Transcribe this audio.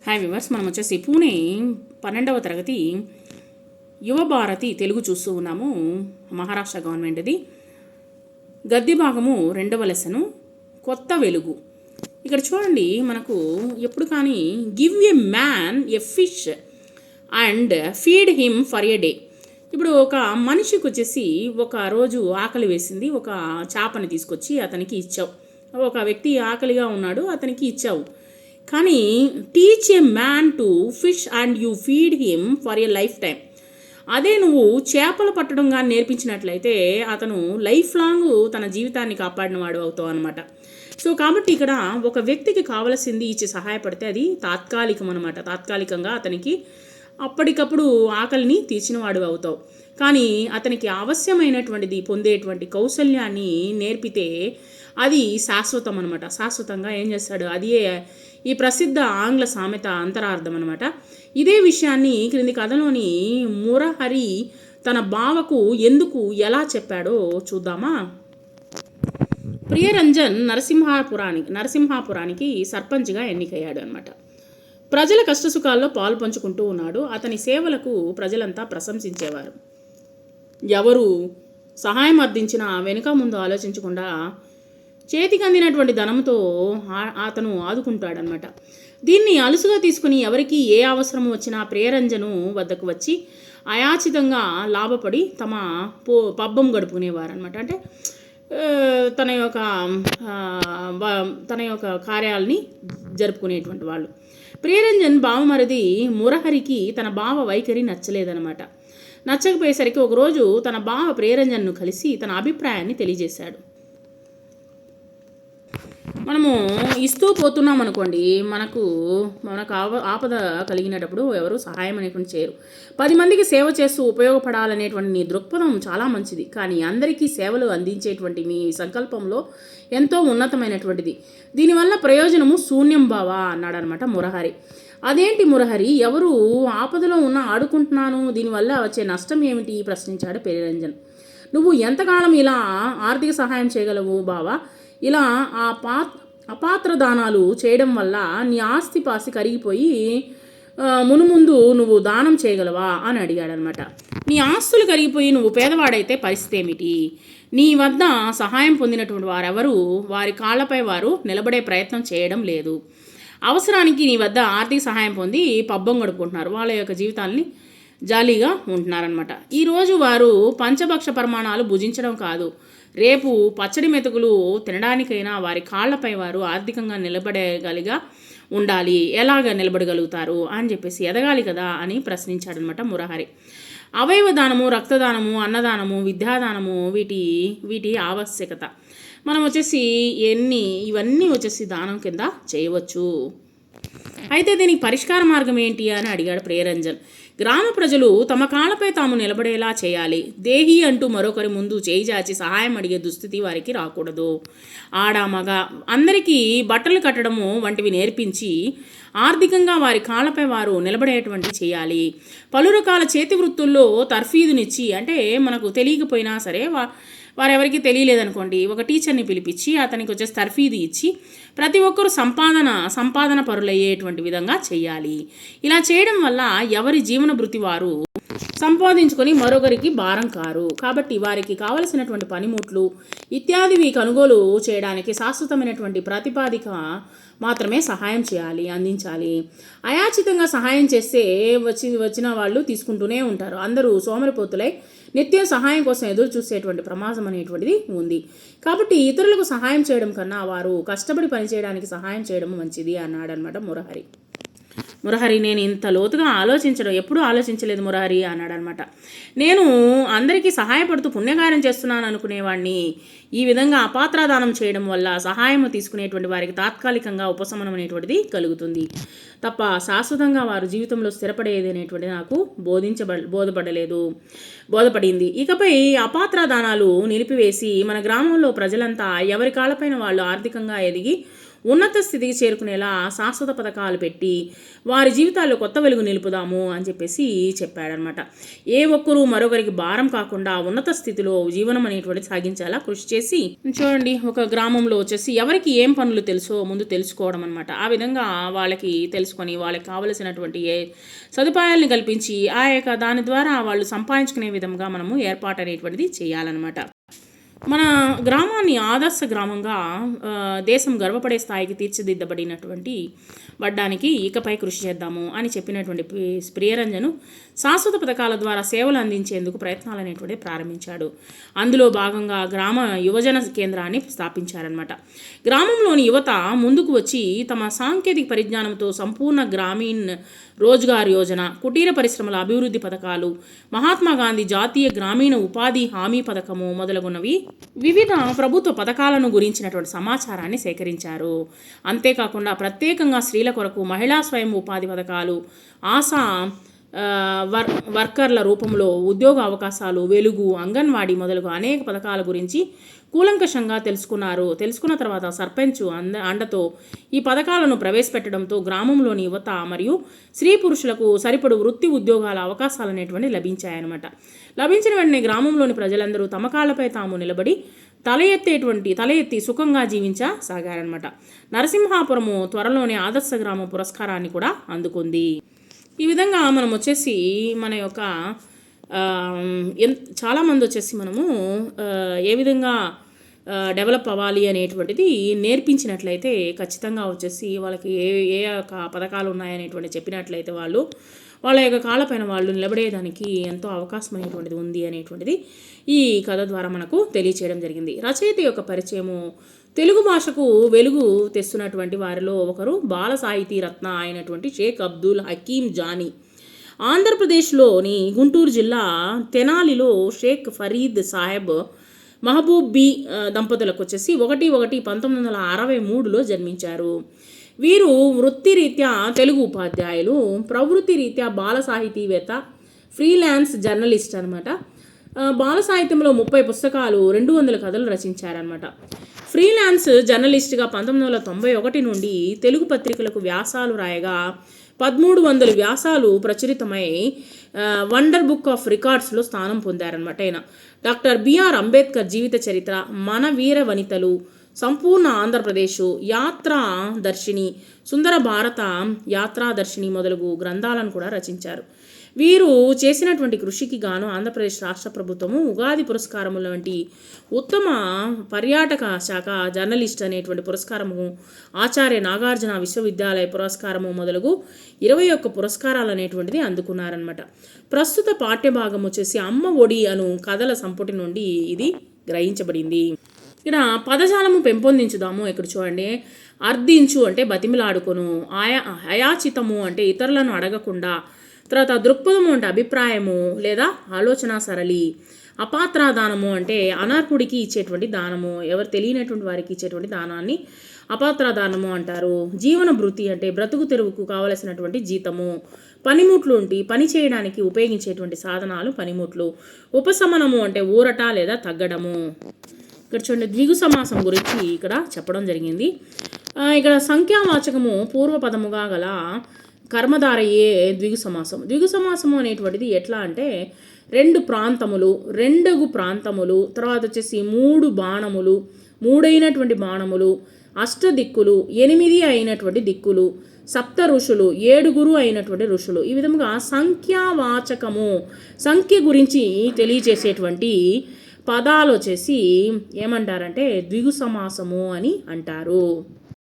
Hi viewers, మనం వచ్చేసి పూణే 12వ తరగతి యువ భారతి తెలుగు చూస్తూ ఉన్నాము. మహారాష్ట్ర గవర్నమెంట్ది గద్య భాగము 2వ లెసను కొత్త వెలుగు. ఇక్కడ చూడండి, మనకు ఎప్పుడు కానీ give a man a fish and feed him for a day. ఇప్పుడు ఒక మనిషికి వచ్చేసి ఒక రోజు ఆకలి వేసింది, ఒక చేపని తీసుకొచ్చి అతనికి ఇచ్చావు. ఒక వ్యక్తి ఆకలిగా ఉన్నాడు, అతనికి ఇచ్చావు. కానీ teach a man to fish and you feed him for a life time. అదే నువ్వు చేపలు పట్టడం కానీ నేర్పించినట్లయితే అతను లైఫ్ లాంగ్ తన జీవితాన్ని కాపాడిన వాడు అవుతావు అనమాట. సో కాబట్టి ఇక్కడ ఒక వ్యక్తికి కావలసింది ఇచ్చి సహాయపడితే అది తాత్కాలికం అనమాట. తాత్కాలికంగా అతనికి అప్పటికప్పుడు ఆకలిని తీర్చిన వాడు అవుతావు. కానీ అతనికి అవశ్యమైనటువంటిది పొందేటువంటి కౌశల్యాన్ని నేర్పితే అది శాశ్వతం అనమాట. శాశ్వతంగా ఏం చేస్తాడు, అది ఈ ప్రసిద్ధ ఆంగ్ల సామెత అంతరార్థం అనమాట. ఇదే విషయాన్ని క్రింది కథలోని మురహరి తన బావకు ఎందుకు ఎలా చెప్పాడో చూద్దామా. ప్రియరంజన్ నరసింహాపురానికి సర్పంచ్గా ఎన్నికయ్యాడు అనమాట. ప్రజల కష్టసుఖాల్లో పాలు పంచుకుంటూ ఉన్నాడు. అతని సేవలకు ప్రజలంతా ప్రశంసించేవారు. ఎవరు సహాయం అర్థించినా వెనుక ముందు ఆలోచించకుండా చేతికి అందినటువంటి ధనంతో అతను ఆదుకుంటాడనమాట. దీన్ని అలుసుగా తీసుకుని ఎవరికి ఏ అవసరం వచ్చినా ప్రియరంజను వద్దకు వచ్చి అయాచితంగా లాభపడి పబ్బం గడుపుకునేవారనమాట. అంటే తన యొక్క కార్యాలని జరుపుకునేటువంటి వాళ్ళు. ప్రియరంజన్ బావమరిది మురహరికి తన బావ వైఖరి నచ్చలేదనమాట. నచ్చకపోయేసరికి ఒకరోజు తన బావ ప్రియరంజన్ను కలిసి తన అభిప్రాయాన్ని తెలియజేశాడు. మనము ఇస్తూ పోతున్నాం అనుకోండి, మనకు ఆపద కలిగినప్పుడు ఎవరు సహాయం అనేటువంటి చేయరు. 10 మందికి సేవ చేస్తూ ఉపయోగపడాలనేటువంటి నీ దృక్పథం చాలా మంచిది. కానీ అందరికీ సేవలు అందించేటువంటి మీ సంకల్పంలో ఎంతో ఉన్నతమైనటువంటిది. దీనివల్ల ప్రయోజనము శూన్యం బావా అన్నాడనమాట మురహరి. అదేంటి మురహరి, ఎవరు ఆపదలో ఉన్న ఆడుకుంటున్నాను, దీనివల్ల వచ్చే నష్టం ఏమిటి ప్రశ్నించాడు ప్రియరంజన్. నువ్వు ఎంతకాలం ఇలా ఆర్థిక సహాయం చేయగలవు బావా? ఇలా అపాత్ర దానాలు చేయడం వల్ల నీ ఆస్తిపాసి కరిగిపోయి మునుముందు నువ్వు దానం చేయగలవా అని అడిగాడనమాట. నీ ఆస్తులు కరిగిపోయి నువ్వు పేదవాడైతే పరిస్థితి ఏమిటి? నీ వద్ద సహాయం పొందినటువంటి వారెవరూ వారి కాళ్ళపై వారు నిలబడే ప్రయత్నం చేయడం లేదు. అవసరానికి నీ వద్ద ఆర్థిక సహాయం పొంది పబ్బం గడుపుకుంటున్నారు. వాళ్ళ యొక్క జీవితాల్ని జాలీగా ఉంటున్నారనమాట. ఈరోజు వారు పంచభక్ష పరిమాణాలు భుజించడం కాదు, రేపు పచ్చడి మెతుకులు తినడానికైనా వారి కాళ్లపై వారు ఆర్థికంగా నిలబడగలిగా ఉండాలి. ఎలాగ నిలబడగలుగుతారు అని చెప్పేసి ఎదగాలి కదా అని ప్రశ్నించాడనమాట మురహరి. అవయవ దానము, రక్తదానము, అన్నదానము, విద్యాదానము వీటి ఆవశ్యకత మనం వచ్చేసి ఇవన్నీ వచ్చేసి దానం కింద చేయవచ్చు. అయితే దీనికి పరిష్కార మార్గం ఏంటి అని అడిగాడు ప్రియరంజన్. గ్రామ ప్రజలు తమ కాళ్ళపై తాము నిలబడేలా చేయాలి. దేహి అంటూ మరొకరి ముందు చేయి చాచి సహాయం అడిగే దుస్థితి వారికి రాకూడదు. ఆడ మగ అందరికీ బట్టలు కట్టడము వంటివి నేర్పించి ఆర్థికంగా వారి కాళ్ళపై వారు నిలబడేటువంటి చేయాలి. పలు రకాల చేతి వృత్తుల్లో తర్ఫీదునిచ్చి, అంటే మనకు తెలియకపోయినా సరే వారెవరికి తెలియలేదనుకోండి, ఒక టీచర్ని పిలిపించి అతనికి వచ్చేసి తర్ఫీదు ఇచ్చి ప్రతి ఒక్కరూ సంపాదన పరులయ్యేటువంటి విధంగా చేయాలి. ఇలా చేయడం వల్ల ఎవరి జీవన భృతి వారు సంపాదించుకొని మరొకరికి భారం కారు. కాబట్టి వారికి కావలసినటువంటి పనిముట్లు ఇత్యాదివి కొనుగోలు చేయడానికి శాశ్వతమైనటువంటి ప్రాతిపాదిక మాత్రమే సహాయం చేయాలి, అందించాలి. అయాచితంగా సహాయం చేస్తే వచ్చిన వాళ్ళు తీసుకుంటూనే ఉంటారు. అందరూ సోమరిపోతులై నిత్యం సహాయం కోసం ఎదురు చూసేటువంటి ప్రమాదం అనేటువంటిది ఉంది. కాబట్టి ఇతరులకు సహాయం చేయడం కన్నా వారు కష్టపడి పనిచేయడానికి సహాయం చేయడం మంచిది అన్నాడనమాట మురహరి. నేను ఇంత లోతుగా ఎప్పుడూ ఆలోచించలేదు మురహరి అన్నాడనమాట. నేను అందరికీ సహాయపడుతూ పుణ్యకార్యం చేస్తున్నాను అనుకునేవాడిని. ఈ విధంగా అపాత్రాదానం చేయడం వల్ల సహాయం తీసుకునేటువంటి వారికి తాత్కాలికంగా ఉపశమనం అనేటువంటిది కలుగుతుంది తప్ప శాశ్వతంగా వారు జీవితంలో స్థిరపడేది అనేటువంటిది నాకు బోధపడింది. ఇకపై అపాత్రాదానాలు నిలిపివేసి మన గ్రామంలో ప్రజలంతా ఎవరి కాళ్ళపైన వాళ్ళు ఆర్థికంగా ఎదిగి ఉన్నత స్థితికి చేరుకునేలా శాశ్వత పథకాలు పెట్టి వారి జీవితాల్లో కొత్త వెలుగు నిలుపుదాము అని చెప్పేసి చెప్పాడనమాట. ఏ ఒక్కరూ మరొకరికి భారం కాకుండా ఉన్నత స్థితిలో జీవనం అనేటువంటి సాగించేలా కృషి చేసి చూడండి. ఒక గ్రామంలో వచ్చేసి ఎవరికి ఏం పనులు తెలుసో ముందు తెలుసుకోవడం అనమాట. ఆ విధంగా వాళ్ళకి తెలుసుకొని వాళ్ళకి కావలసినటువంటి సదుపాయాలను కల్పించి ఆ యొక్క దాని ద్వారా వాళ్ళు సంపాదించుకునే విధంగా మనము ఏర్పాటు అనేటువంటిది చేయాలన్నమాట. మన గ్రామాన్ని ఆదర్శ గ్రామంగా దేశం గర్వపడే స్థాయికి తీర్చిదిద్దబడినటువంటి వడ్డానికి ఇకపై కృషి చేద్దాము అని చెప్పినటువంటి ప్రియరంజను శాశ్వత పథకాల ద్వారా సేవలు అందించేందుకు ప్రయత్నాలు అనేటువంటిది ప్రారంభించాడు. అందులో భాగంగా గ్రామ యువజన కేంద్రాన్ని స్థాపించారనమాట. గ్రామంలోని యువత ముందుకు వచ్చి తమ సాంకేతిక పరిజ్ఞానంతో సంపూర్ణ గ్రామీణ రోజ్గార్ యోజన, కుటీర పరిశ్రమల అభివృద్ధి పథకాలు, మహాత్మా గాంధీ జాతీయ గ్రామీణ ఉపాధి హామీ పథకము మొదలగున్నవి వివిధ ప్రభుత్వ పథకాలను గురించినటువంటి సమాచారాన్ని సేకరించారు. అంతేకాకుండా ప్రత్యేకంగా స్త్రీల కొరకు మహిళా స్వయం ఉపాధి పథకాలు, ఆశా వర్కర్ల రూపంలో ఉద్యోగ అవకాశాలు, వెలుగు, అంగన్వాడీ మొదలగు అనేక పథకాల గురించి కూలంకషంగా తెలుసుకున్న తర్వాత సర్పంచ్ అండతో ఈ పథకాలను ప్రవేశపెట్టడంతో గ్రామంలోని యువత మరియు స్త్రీ పురుషులకు సరిపడు వృత్తి ఉద్యోగాల అవకాశాలు అనేటువంటి లభించాయన్నమాట. లభించిన వెంటనే గ్రామంలోని ప్రజలందరూ తమ కాళ్ళపై తాము నిలబడి తల ఎత్తి సుఖంగా జీవించసాగారనమాట. నరసింహాపురము త్వరలోనే ఆదర్శ గ్రామ పురస్కారాన్ని కూడా అందుకుంది. ఈ విధంగా మనం వచ్చేసి మన యొక్క చాలామంది వచ్చేసి మనము ఏ విధంగా డెవలప్ అవ్వాలి అనేటువంటిది నేర్పించినట్లయితే ఖచ్చితంగా వచ్చేసి వాళ్ళకి ఏ యొక్క పథకాలు ఉన్నాయనేటువంటి చెప్పినట్లయితే వాళ్ళ యొక్క కాళ్ళపైన వాళ్ళు నిలబడేదానికి ఎంతో అవకాశం అనేటువంటిది ఉంది అనేటువంటిది ఈ కథ ద్వారా మనకు తెలియచేయడం జరిగింది. రచయిత యొక్క పరిచయము తెలుగు భాషకు వెలుగు తెస్తున్నటువంటి వారిలో ఒకరు బాల సాహితీ రత్న అయినటువంటి షేక్ అబ్దుల్ హకీం జానీ. ఆంధ్రప్రదేశ్లోని గుంటూరు జిల్లా తెనాలిలో షేక్ ఫరీద్ సాహెబ్ మహబూబ్ బి దంపతులకు వచ్చేసి 1/1/1963లో జన్మించారు. వీరు వృత్తిరీత్యా తెలుగు ఉపాధ్యాయులు, ప్రవృత్తి రీత్యా బాల సాహితీవేత్త, ఫ్రీలాన్స్ జర్నలిస్ట్ అనమాట. బాల సాహిత్యంలో 30 పుస్తకాలు, 200 కథలు రచించారనమాట. ఫ్రీలాన్స్ జర్నలిస్ట్గా 1991 నుండి తెలుగు పత్రికలకు వ్యాసాలు రాయగా 1300 వ్యాసాలు ప్రచురితమై వండర్ బుక్ ఆఫ్ రికార్డ్స్లో స్థానం పొందారనమాట. ఆయన డాక్టర్ బిఆర్ అంబేద్కర్ జీవిత చరిత్ర, మన వీర వనితలు, సంపూర్ణ ఆంధ్రప్రదేశ్, యాత్రా దర్శిని, సుందర భారత యాత్రాదర్శిని మొదలగు గ్రంథాలను కూడా రచించారు. వీరు చేసినటువంటి కృషికి గాను ఆంధ్రప్రదేశ్ రాష్ట్ర ప్రభుత్వము ఉగాది పురస్కారముల వంటి ఉత్తమ పర్యాటక శాఖ జర్నలిస్ట్ అనేటువంటి పురస్కారము, ఆచార్య నాగార్జున విశ్వవిద్యాలయ పురస్కారము మొదలగు 21 పురస్కారాలు అనేటువంటిది అందుకున్నారనమాట. ప్రస్తుత పాఠ్యభాగం వచ్చేసి అమ్మ ఒడి అను కథల సంపుటి నుండి ఇది గ్రహించబడింది. ఇక్కడ పదజాలము పెంపొందించుదాము. ఇక్కడ చూడండి, అర్థించు అంటే బతిమిలాడుకొను, అయాచితము అంటే ఇతరులను అడగకుండా, తర్వాత దృక్పథము అంటే అభిప్రాయము లేదా ఆలోచన సరళి, అపాత్రాదానము అంటే అనర్హుడికి ఇచ్చేటువంటి దానము, ఎవరు తెలియనటువంటి వారికి ఇచ్చేటువంటి దానాన్ని అపాత్రాదానము అంటారు. జీవన భృతి అంటే బ్రతుకు తెరువుకు కావలసినటువంటి జీతము, పనిముట్లు ఉంటే పని చేయడానికి ఉపయోగించేటువంటి సాధనాలు పనిముట్లు, ఉపశమనము అంటే ఊరట లేదా తగ్గడము. ఇక్కడ చూడండి, ద్విగు సమాసం గురించి ఇక్కడ చెప్పడం జరిగింది. ఇక్కడ సంఖ్యావాచకము పూర్వపదముగా గల కర్మధారయే ద్విగు సమాసం. ద్విగు సమాసము అనేటువంటిది ఎట్లా అంటే 2 ప్రాంతములు, 2 ప్రాంతములు, తర్వాత వచ్చేసి 3 బాణములు, 3 అయినటువంటి బాణములు, 8 దిక్కులు, 8 అయినటువంటి దిక్కులు, 7 ఋషులు, 7 అయినటువంటి ఋషులు. ఈ విధముగా సంఖ్యావాచకము సంఖ్య గురించి తెలియజేసేటువంటి పదాలు వచ్చేసి ఏమంటారంటే ద్విగు సమాసము అని అంటారు.